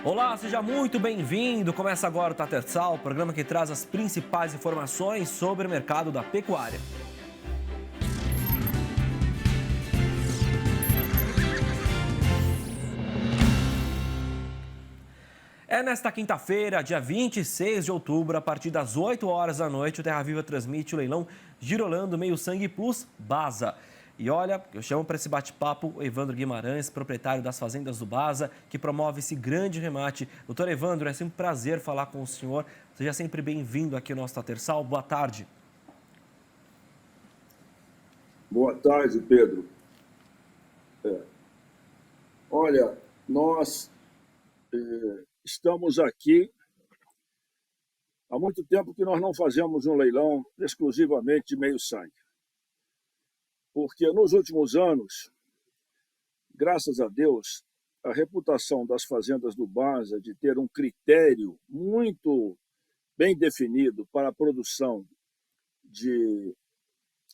Olá, seja muito bem-vindo. Começa agora o Tatersal, o programa que traz as principais informações sobre o mercado da pecuária. É nesta quinta-feira, dia 26 de outubro, a partir das 8 horas da noite, o Terra Viva transmite o leilão Girolando Meio Sangue Plus Baza. E olha, eu chamo para esse bate-papo o Evandro Guimarães, proprietário das Fazendas do Baza, que promove esse grande remate. Doutor Evandro, é sempre um prazer falar com o senhor. Seja sempre bem-vindo aqui ao nosso Tatersal. Boa tarde. Boa tarde, Pedro. Olha, nós estamos aqui há muito tempo que nós não fazemos um leilão exclusivamente de meio sangue, porque nos últimos anos, graças a Deus, a reputação das fazendas do Baza de ter um critério muito bem definido para a produção de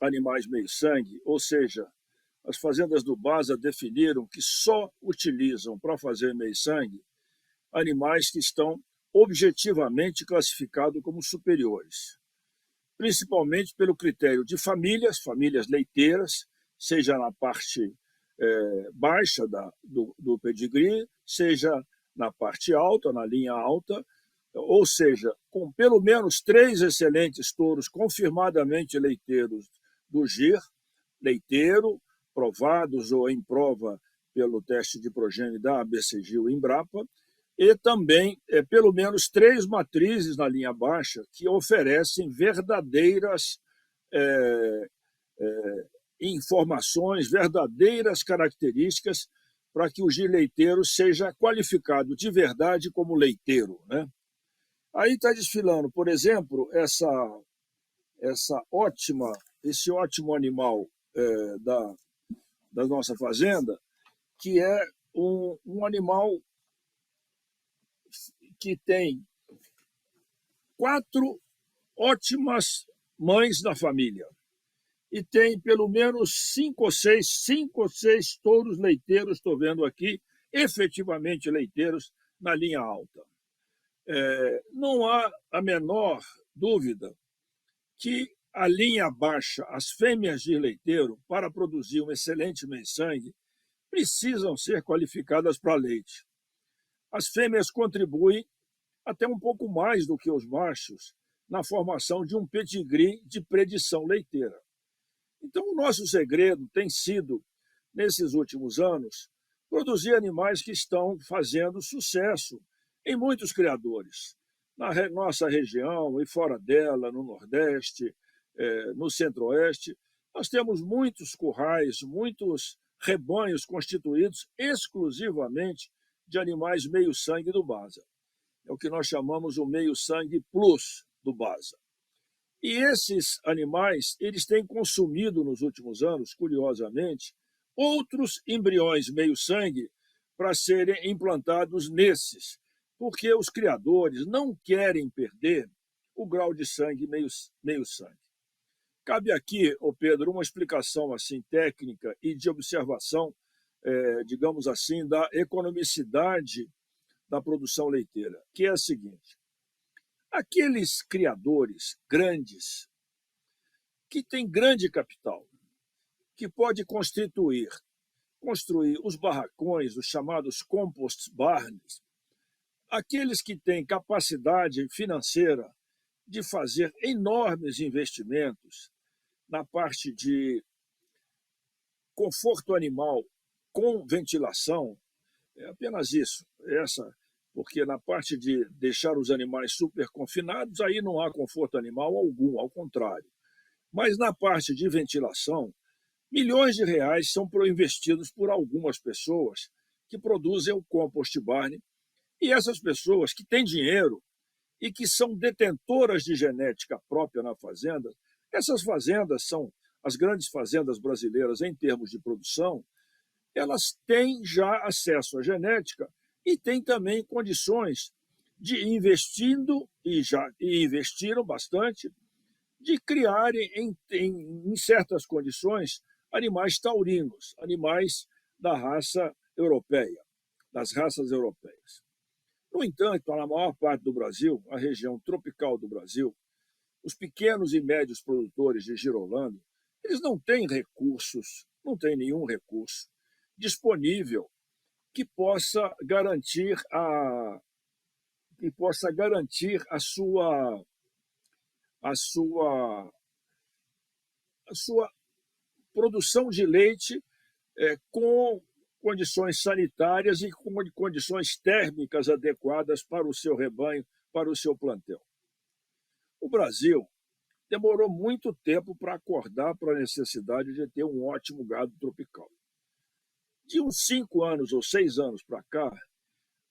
animais meio sangue, ou seja, as fazendas do Baza definiram que só utilizam para fazer meio sangue animais que estão objetivamente classificados como superiores, principalmente pelo critério de famílias leiteiras, seja na parte baixa do pedigree, seja na parte alta, na linha alta, ou seja, com pelo menos 3 excelentes touros confirmadamente leiteiros do GIR, leiteiro, provados ou em prova pelo teste de progênie da ABCGIL Embrapa, e também pelo menos 3 matrizes na linha baixa que oferecem verdadeiras informações, verdadeiras características para que o GIR leiteiro seja qualificado de verdade como leiteiro, né? Aí está desfilando, por exemplo, esse ótimo animal da nossa fazenda, que é um animal que tem 4 ótimas mães na família e tem pelo menos 5 ou 6 touros leiteiros, estou vendo aqui, efetivamente leiteiros na linha alta. Não há a menor dúvida que a linha baixa, as fêmeas de leiteiro, para produzir um excelente meio-sangue, precisam ser qualificadas para leite. As fêmeas contribuem até um pouco mais do que os machos na formação de um pedigree de predição leiteira. Então, o nosso segredo tem sido, nesses últimos anos, produzir animais que estão fazendo sucesso em muitos criadores. Na nossa região e fora dela, no Nordeste, no Centro-Oeste, nós temos muitos currais, muitos rebanhos constituídos exclusivamente de animais meio-sangue do Baza. É o que nós chamamos o meio-sangue plus do Baza. E esses animais, eles têm consumido nos últimos anos, curiosamente, outros embriões meio-sangue para serem implantados nesses, porque os criadores não querem perder o grau de sangue meio-sangue. Cabe aqui, Pedro, uma explicação assim técnica e de observação, digamos assim, da economicidade da produção leiteira, que é a seguinte: aqueles criadores grandes, que têm grande capital, que pode construir os barracões, os chamados compost barns, aqueles que têm capacidade financeira de fazer enormes investimentos na parte de conforto animal com ventilação, é apenas isso, porque na parte de deixar os animais super confinados, aí não há conforto animal algum, ao contrário. Mas na parte de ventilação, milhões de reais são investidos por algumas pessoas que produzem o compost barn, e essas pessoas que têm dinheiro e que são detentoras de genética própria na fazenda, essas fazendas são as grandes fazendas brasileiras em termos de produção, elas têm já acesso à genética e têm também condições de investindo, e investiram bastante, de criarem em certas condições animais taurinos, animais da raça europeia, das raças europeias. No entanto, na maior parte do Brasil, a região tropical do Brasil, os pequenos e médios produtores de girolando, eles não têm recursos, não têm nenhum recurso disponível que possa garantir a sua, a sua produção de leite com condições sanitárias e com condições térmicas adequadas para o seu rebanho, para o seu plantel. O Brasil demorou muito tempo para acordar para a necessidade de ter um ótimo gado tropical. De uns 5 anos ou 6 anos para cá,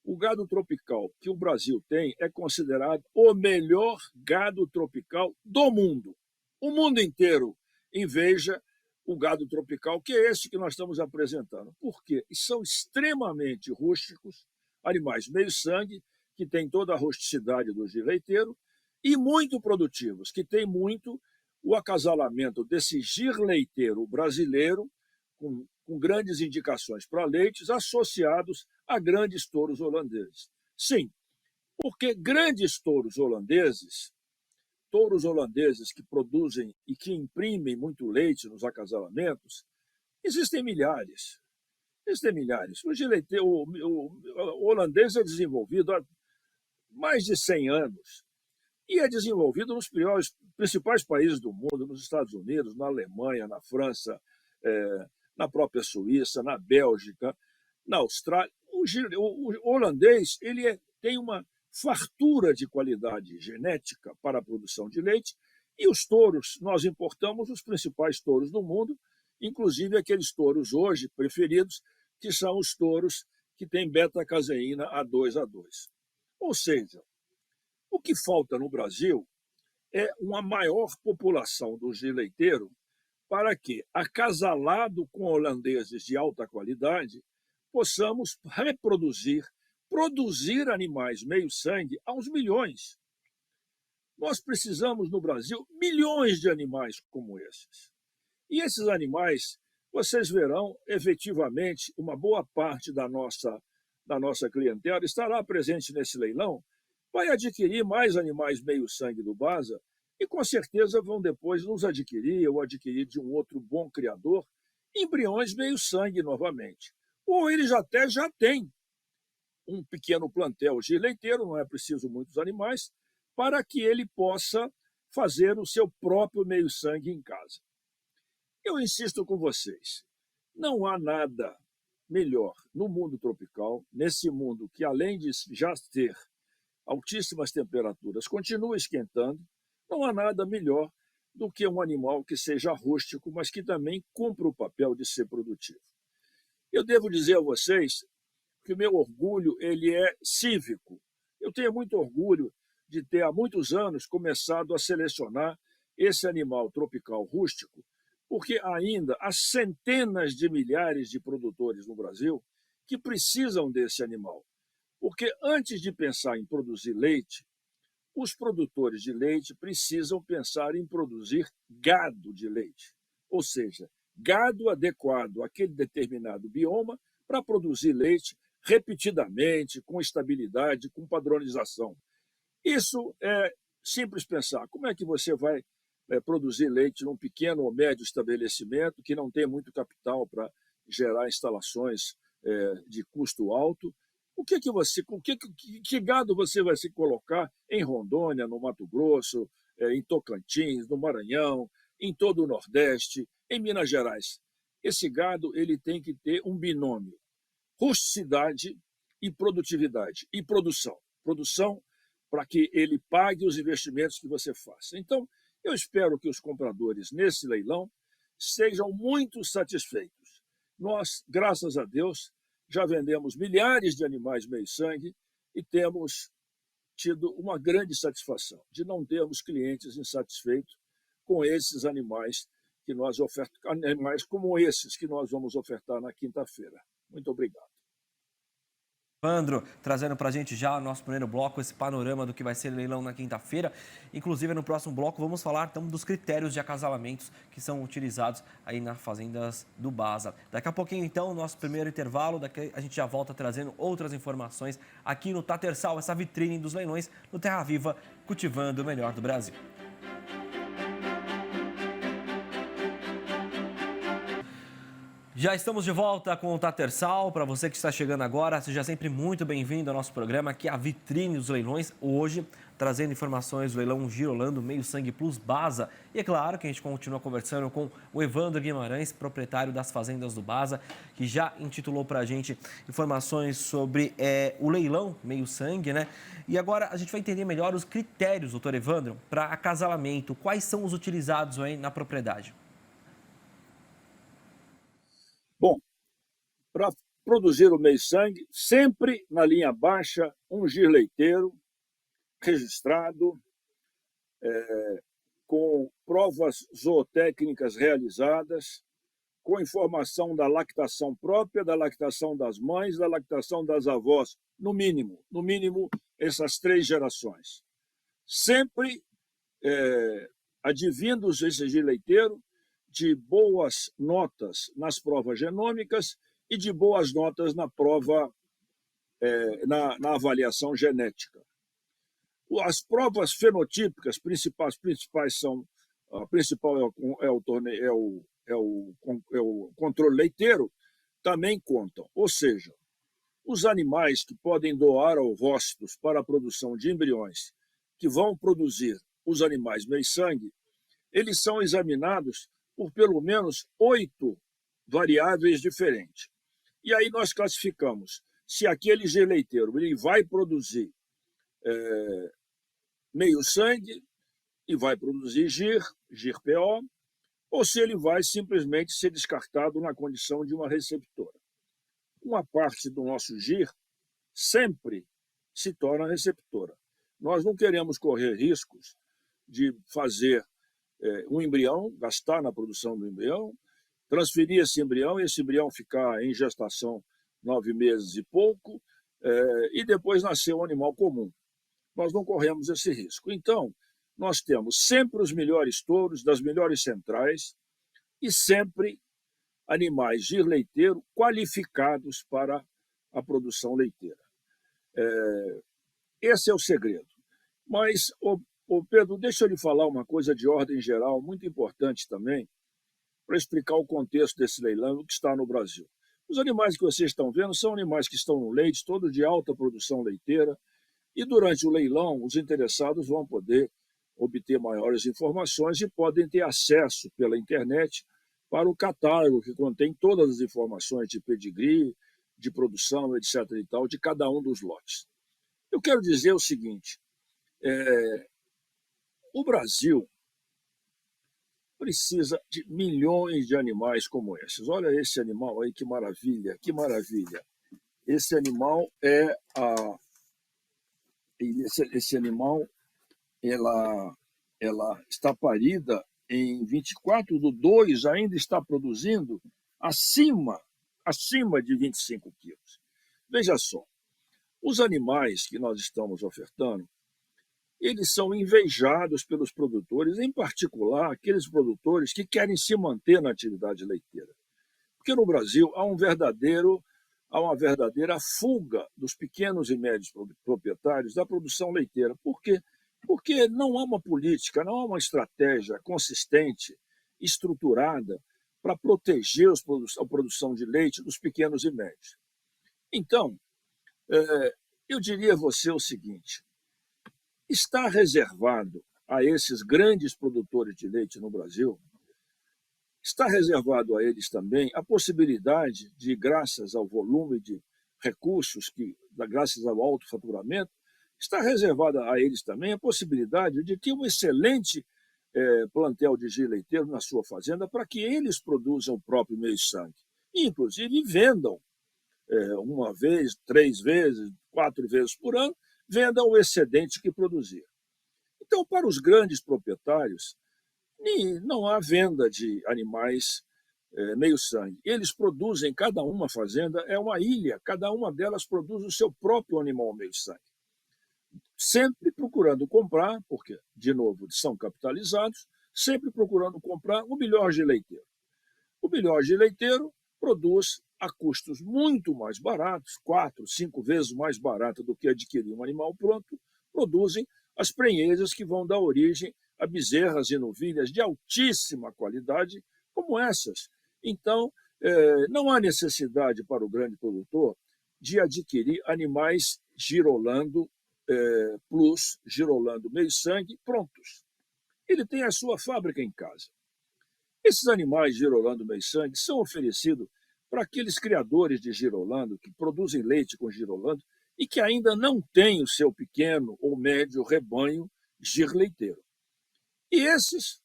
o gado tropical que o Brasil tem é considerado o melhor gado tropical do mundo. O mundo inteiro inveja o gado tropical, que é esse que nós estamos apresentando. Por quê? São extremamente rústicos, animais meio-sangue, que têm toda a rusticidade do giro leiteiro, e muito produtivos, que têm muito o acasalamento desse giro leiteiro brasileiro, com grandes indicações para leites, associados a grandes touros holandeses. Sim, porque grandes touros holandeses que produzem e que imprimem muito leite nos acasalamentos, existem milhares. Existem milhares. O holandês é desenvolvido há mais de 100 anos e é desenvolvido nos principais países do mundo, nos Estados Unidos, na Alemanha, na França, na própria Suíça, na Bélgica, na Austrália. O holandês tem uma fartura de qualidade genética para a produção de leite, e os touros, nós importamos os principais touros do mundo, inclusive aqueles touros hoje preferidos, que são os touros que têm beta-caseína A2A2. Ou seja, o que falta no Brasil é uma maior população do giro leiteiro para que, acasalado com holandeses de alta qualidade, possamos produzir animais meio-sangue aos milhões. Nós precisamos, no Brasil, milhões de animais como esses. E esses animais, vocês verão, efetivamente, uma boa parte da nossa clientela estará presente nesse leilão, vai adquirir mais animais meio-sangue do Basa e, com certeza, vão depois nos adquirir ou adquirir de um outro bom criador embriões meio-sangue novamente. Ou ele já tem um pequeno plantel de leiteiro, não é preciso muitos animais, para que ele possa fazer o seu próprio meio-sangue em casa. Eu insisto com vocês, não há nada melhor no mundo tropical, nesse mundo que, além de já ter altíssimas temperaturas, continua esquentando, não há nada melhor do que um animal que seja rústico, mas que também cumpra o papel de ser produtivo. Eu devo dizer a vocês que o meu orgulho ele é cívico. Eu tenho muito orgulho de ter, há muitos anos, começado a selecionar esse animal tropical rústico, porque ainda há centenas de milhares de produtores no Brasil que precisam desse animal. Porque antes de pensar em produzir leite, os produtores de leite precisam pensar em produzir gado de leite, ou seja, gado adequado àquele determinado bioma para produzir leite repetidamente, com estabilidade, com padronização. Isso é simples pensar. Como é que você vai produzir leite num pequeno ou médio estabelecimento que não tem muito capital para gerar instalações de custo alto? Que gado você vai se colocar em Rondônia, no Mato Grosso, em Tocantins, no Maranhão, em todo o Nordeste, em Minas Gerais? Esse gado ele tem que ter um binômio: rusticidade e produtividade e produção. Produção para que ele pague os investimentos que você faça. Então, eu espero que os compradores nesse leilão sejam muito satisfeitos. Nós, graças a Deus, já vendemos milhares de animais meio-sangue e temos tido uma grande satisfação de não termos clientes insatisfeitos com esses animais que nós ofertamos, animais como esses que nós vamos ofertar na quinta-feira. Muito obrigado. Evandro, trazendo para a gente já no nosso primeiro bloco esse panorama do que vai ser o leilão na quinta-feira. Inclusive, no próximo bloco, vamos falar então dos critérios de acasalamentos que são utilizados aí nas fazendas do Basa. Daqui a pouquinho, então, nosso primeiro intervalo, daqui a gente já volta trazendo outras informações aqui no Tatersal, essa vitrine dos leilões no Terra Viva, cultivando o melhor do Brasil. Já estamos de volta com o Tatersal. Para você que está chegando agora, seja sempre muito bem-vindo ao nosso programa, aqui é a Vitrine dos Leilões. Hoje, trazendo informações do leilão Girolando Meio Sangue Plus Basa. E é claro que a gente continua conversando com o Evandro Guimarães, proprietário das Fazendas do Basa, que já intitulou para a gente informações sobre o leilão Meio Sangue, né? E agora a gente vai entender melhor os critérios, doutor Evandro, para acasalamento. Quais são os utilizados aí na propriedade? Bom, para produzir o meio-sangue, sempre na linha baixa, um gir leiteiro registrado, com provas zootécnicas realizadas, com informação da lactação própria, da lactação das mães, da lactação das avós, no mínimo essas 3 gerações. Sempre advindos esse gir leiteiro de boas notas nas provas genômicas e de boas notas na prova, na avaliação genética. As provas fenotípicas principais são, a principal é o controle leiteiro, também contam. Ou seja, os animais que podem doar ovócitos para a produção de embriões que vão produzir os animais meio-sangue, eles são examinados por pelo menos 8 variáveis diferentes. E aí nós classificamos se aquele G leiteiro ele vai produzir meio-sangue e vai produzir GIR-PO, ou se ele vai simplesmente ser descartado na condição de uma receptora. Uma parte do nosso GIR sempre se torna receptora. Nós não queremos correr riscos de fazer um embrião, gastar na produção do embrião, transferir esse embrião e esse embrião ficar em gestação 9 meses e pouco, e depois nascer um animal comum. Nós não corremos esse risco. Então, nós temos sempre os melhores touros, das melhores centrais, e sempre animais de leiteiro qualificados para a produção leiteira. Esse é o segredo. Mas, Pedro, deixa eu lhe falar uma coisa de ordem geral, muito importante também, para explicar o contexto desse leilão que está no Brasil. Os animais que vocês estão vendo são animais que estão no leite, todos de alta produção leiteira, e durante o leilão, os interessados vão poder obter maiores informações e podem ter acesso pela internet para o catálogo que contém todas as informações de pedigree, de produção, etc. e tal, de cada um dos lotes. Eu quero dizer o seguinte, o Brasil precisa de milhões de animais como esses. Olha esse animal aí, que maravilha, que maravilha. Esse animal esse animal, ela está parida em 24/2, ainda está produzindo acima de 25 quilos. Veja só, os animais que nós estamos ofertando, eles são invejados pelos produtores, em particular aqueles produtores que querem se manter na atividade leiteira. Porque no Brasil há uma verdadeira fuga dos pequenos e médios proprietários da produção leiteira. Por quê? Porque não há uma política, não há uma estratégia consistente, estruturada, para proteger a produção de leite dos pequenos e médios. Então, eu diria a você o seguinte, está reservado a esses grandes produtores de leite no Brasil, está reservado a eles também a possibilidade de, graças ao volume de recursos, graças ao alto faturamento, está reservada a eles também a possibilidade de ter um excelente plantel de giro leiteiro na sua fazenda para que eles produzam o próprio meio-sangue. E, inclusive, vendam uma vez, 3 vezes, 4 vezes por ano, vendam o excedente que produzir. Então, para os grandes proprietários, não há venda de animais meio-sangue. Eles produzem, cada uma fazenda é uma ilha, cada uma delas produz o seu próprio animal meio-sangue. Sempre procurando comprar, porque, de novo, são capitalizados, sempre procurando comprar o melhor de leiteiro. O melhor de leiteiro produz a custos muito mais baratos, 4, 5 vezes mais barato do que adquirir um animal pronto, produzem as prenheiras que vão dar origem a bezerras e novilhas de altíssima qualidade, como essas. Então, não há necessidade para o grande produtor de adquirir animais Girolando Plus, Girolando meio-sangue, prontos. Ele tem a sua fábrica em casa. Esses animais Girolando meio-sangue são oferecidos para aqueles criadores de Girolando que produzem leite com Girolando e que ainda não têm o seu pequeno ou médio rebanho girleiteiro. E esses,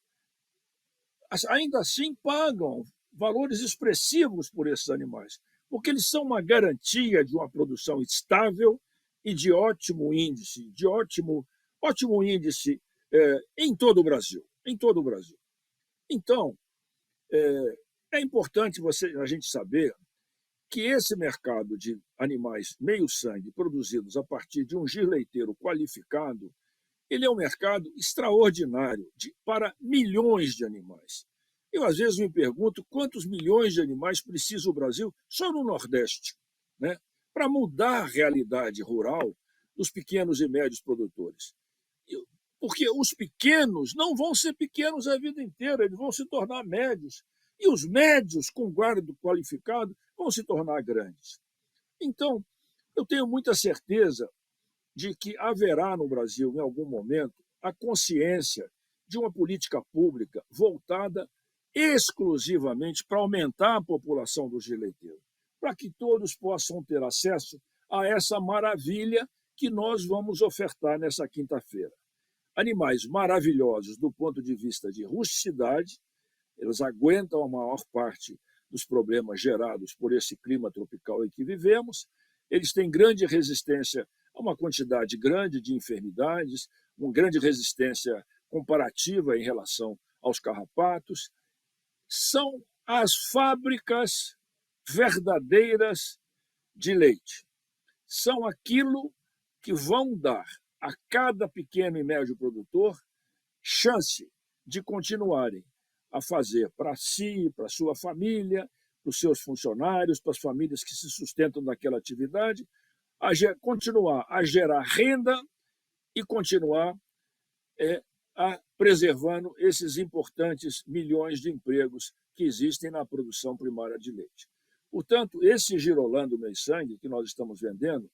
ainda assim, pagam valores expressivos por esses animais, porque eles são uma garantia de uma produção estável e de ótimo índice, ótimo índice em todo o Brasil, em todo o Brasil. Então, é importante a gente saber que esse mercado de animais meio-sangue produzidos a partir de um girleiteiro qualificado, ele é um mercado extraordinário para milhões de animais. Eu, às vezes, me pergunto quantos milhões de animais precisa o Brasil só no Nordeste, né, para mudar a realidade rural dos pequenos e médios produtores. Porque os pequenos não vão ser pequenos a vida inteira, eles vão se tornar médios. E os médios, com guarda qualificado, vão se tornar grandes. Então, eu tenho muita certeza de que haverá no Brasil, em algum momento, a consciência de uma política pública voltada exclusivamente para aumentar a população dos girleiteiros, para que todos possam ter acesso a essa maravilha que nós vamos ofertar nessa quinta-feira. Animais maravilhosos do ponto de vista de rusticidade, eles aguentam a maior parte dos problemas gerados por esse clima tropical em que vivemos, eles têm grande resistência a uma quantidade grande de enfermidades, uma grande resistência comparativa em relação aos carrapatos. São as fábricas verdadeiras de leite. São aquilo que vão dar a cada pequeno e médio produtor chance de continuarem a fazer para si, para sua família, para os seus funcionários, para as famílias que se sustentam daquela atividade, continuar a gerar renda e continuar preservando esses importantes milhões de empregos que existem na produção primária de leite. Portanto, esse Girolando meio-sangue que nós estamos vendendo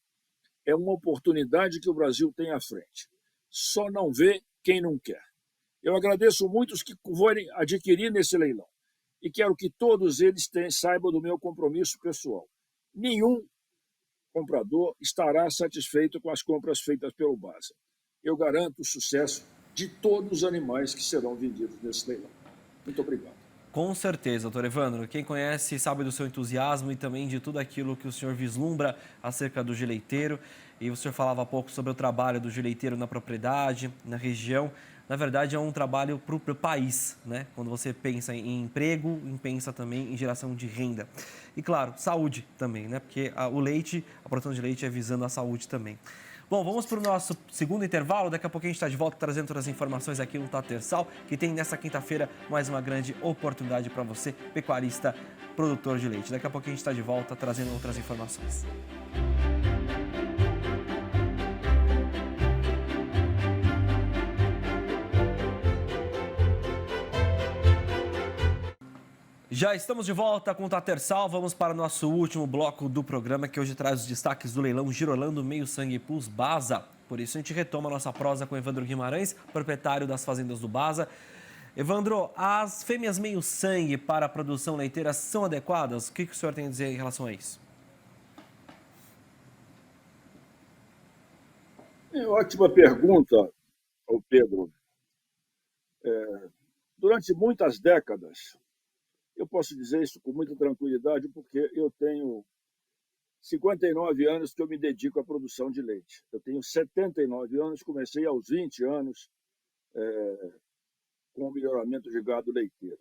é uma oportunidade que o Brasil tem à frente. Só não vê quem não quer. Eu agradeço muito os que forem adquirir nesse leilão e quero que todos eles saibam do meu compromisso pessoal. Nenhum comprador estará satisfeito com as compras feitas pelo BASA. Eu garanto o sucesso de todos os animais que serão vendidos nesse leilão. Muito obrigado. Com certeza, doutor Evandro. Quem conhece sabe do seu entusiasmo e também de tudo aquilo que o senhor vislumbra acerca do girleiteiro. E o senhor falava há pouco sobre o trabalho do girleiteiro na propriedade, na região. Na verdade, é um trabalho para o país, né? Quando você pensa em emprego, pensa também em geração de renda. E, claro, saúde também, né? Porque o leite, a produção de leite é visando a saúde também. Bom, vamos para o nosso segundo intervalo. Daqui a pouquinho a gente está de volta trazendo todas as informações aqui no Tatersal, que tem nessa quinta-feira mais uma grande oportunidade para você, pecuarista, produtor de leite. Daqui a pouquinho a gente está de volta trazendo outras informações. Já estamos de volta com o Tatersal. Vamos para o nosso último bloco do programa, que hoje traz os destaques do leilão Girolando meio-sangue Plus BASA. Por isso a gente retoma a nossa prosa com Evandro Guimarães, proprietário das fazendas do BASA. Evandro, as fêmeas meio-sangue para a produção leiteira são adequadas? O que o senhor tem a dizer em relação a isso? Ótima pergunta, Pedro. Durante muitas décadas, eu posso dizer isso com muita tranquilidade, porque eu tenho 59 anos que eu me dedico à produção de leite. Eu tenho 79 anos, comecei aos 20 anos com o melhoramento de gado leiteiro.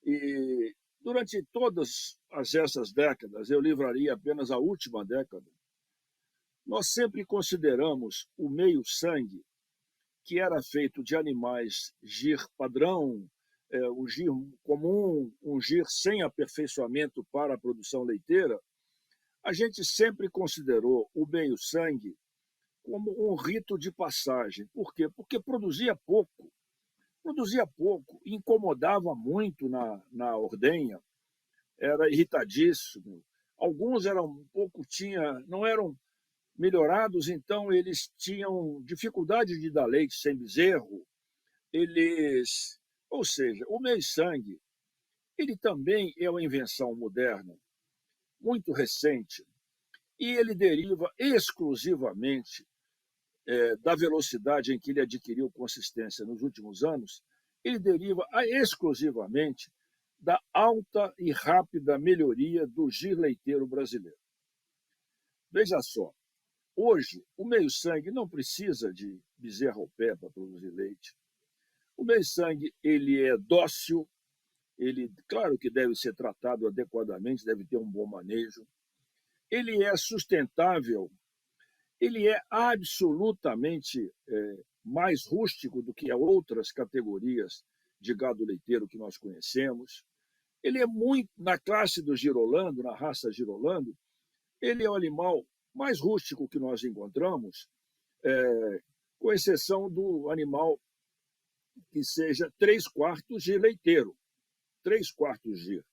E Durante todas essas décadas, eu livraria apenas a última década, nós sempre consideramos o meio-sangue, que era feito de animais gir padrão, o gir comum, um gir sem aperfeiçoamento para a produção leiteira, a gente sempre considerou o meio-sangue como um rito de passagem. Por quê? Porque produzia pouco, incomodava muito na ordenha, era irritadíssimo. Alguns eram um pouco, não eram melhorados, então eles tinham dificuldade de dar leite sem bezerro. Ou seja, o meio-sangue, ele também é uma invenção moderna, muito recente, e ele deriva exclusivamente da velocidade em que ele adquiriu consistência nos últimos anos, ele deriva exclusivamente da alta e rápida melhoria do gir leiteiro brasileiro. Veja só, hoje o meio-sangue não precisa de bezerro ao pé para produzir leite. O meio-sangue ele é dócil, claro que deve ser tratado adequadamente, deve ter um bom manejo. Ele é sustentável, ele é absolutamente mais rústico do que outras categorias de gado leiteiro que nós conhecemos. Ele é muito, na classe do girolando, na raça girolando, ele é o animal mais rústico que nós encontramos, com exceção do animal que seja 3/4 gir leiteiro, 3/4 gir.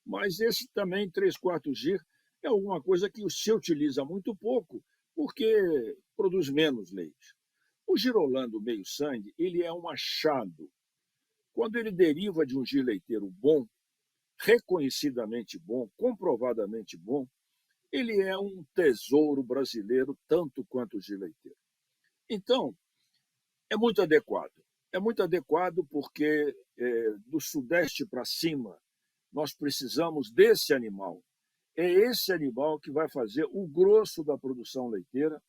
Mas esse também, 3/4 gir, é alguma coisa que se utiliza muito pouco, porque produz menos leite. O girolando meio-sangue, ele é um achado. Quando ele deriva de um gir leiteiro bom, reconhecidamente bom, comprovadamente bom, ele é um tesouro brasileiro, tanto quanto o gir leiteiro. Então, é muito adequado. É muito adequado porque do sudeste para cima, nós precisamos desse animal. É esse animal que vai fazer o grosso da produção leiteira,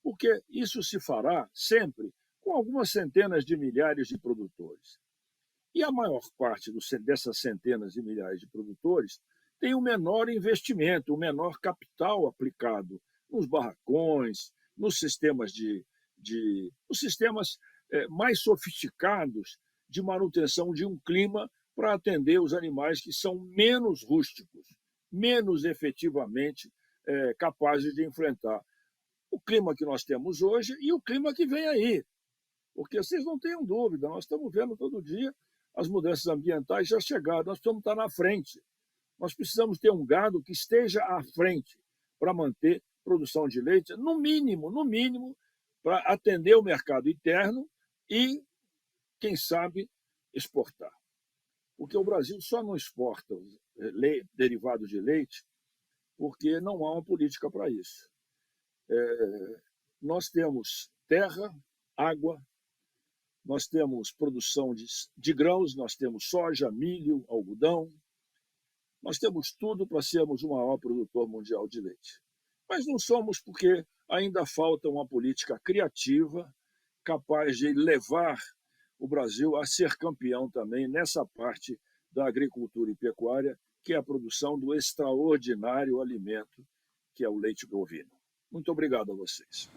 porque isso se fará sempre com algumas centenas de milhares de produtores. E a maior parte dessas centenas de milhares de produtores tem o menor investimento, o menor capital aplicado nos barracões, nos sistemas nos sistemas mais sofisticados de manutenção de um clima para atender os animais que são menos rústicos, menos efetivamente capazes de enfrentar o clima que nós temos hoje e o clima que vem aí. Porque vocês não tenham dúvida, nós estamos vendo todo dia as mudanças ambientais já chegaram, nós precisamos estar na frente. Nós precisamos ter um gado que esteja à frente para manter produção de leite, no mínimo, para atender o mercado interno e, quem sabe, exportar. Porque o Brasil só não exporta derivados de leite porque não há uma política para isso. Nós temos terra, água, nós temos produção de grãos, nós temos soja, milho, algodão, nós temos tudo para sermos o maior produtor mundial de leite. Mas não somos porque ainda falta uma política criativa capaz de levar o Brasil a ser campeão também nessa parte da agricultura e pecuária, que é a produção do extraordinário alimento que é o leite bovino. Muito obrigado a vocês.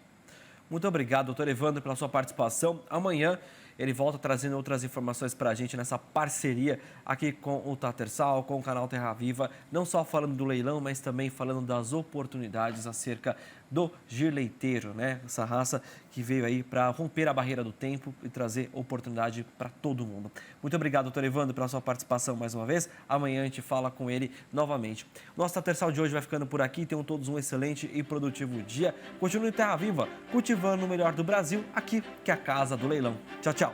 Muito obrigado, doutor Evandro, pela sua participação. Amanhã ele volta trazendo outras informações para a gente nessa parceria aqui com o Tatersal, com o canal Terra Viva, não só falando do leilão, mas também falando das oportunidades acerca do gir leiteiro, né? Essa raça que veio aí para romper a barreira do tempo e trazer oportunidade para todo mundo. Muito obrigado, doutor Evandro, pela sua participação mais uma vez. Amanhã a gente fala com ele novamente. Nosso Tatersal de hoje vai ficando por aqui. Tenham todos um excelente e produtivo dia. Continue em Terra Viva, cultivando o melhor do Brasil, aqui que é a Casa do Leilão. Tchau, tchau.